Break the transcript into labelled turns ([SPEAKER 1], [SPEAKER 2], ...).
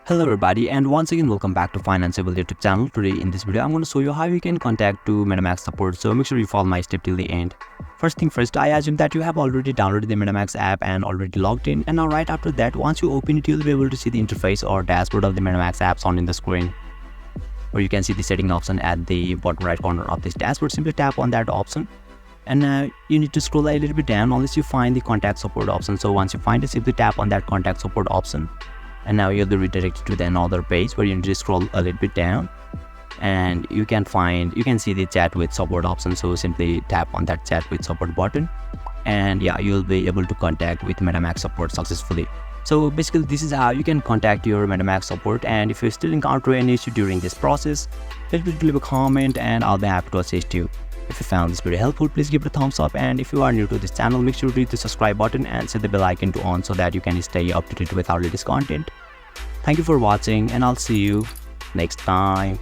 [SPEAKER 1] Hello everybody, and once again welcome back to Financeable YouTube channel. Today in this video I'm going to show you how you can contact to Metamask support, so make sure you follow my step till the end. First thing first, I assume that you have already downloaded the Metamask app and already logged in, and now right after that, once you open it, you'll be able to see the interface or dashboard of the Metamask apps on in the screen, or you can see the setting option at the bottom right corner of this dashboard. Simply tap on that option, and you need to scroll a little bit down unless you find the contact support option. So once you find it, simply tap on that contact support option, and now you'll be redirected to the another page where you need to scroll a little bit down, and you can see the chat with support option. So simply tap on that chat with support button, and yeah, you'll be able to contact with Metamask support successfully. So basically this is how you can contact your Metamask support, and if you still encounter any issue during this process, feel free to leave a comment and I'll be happy to assist you. If you found this video helpful, please give it a thumbs up, and if you are new to this channel, make sure to hit the subscribe button and set the bell icon to on so that you can stay up to date with our latest content. Thank you for watching, and I'll see you next time.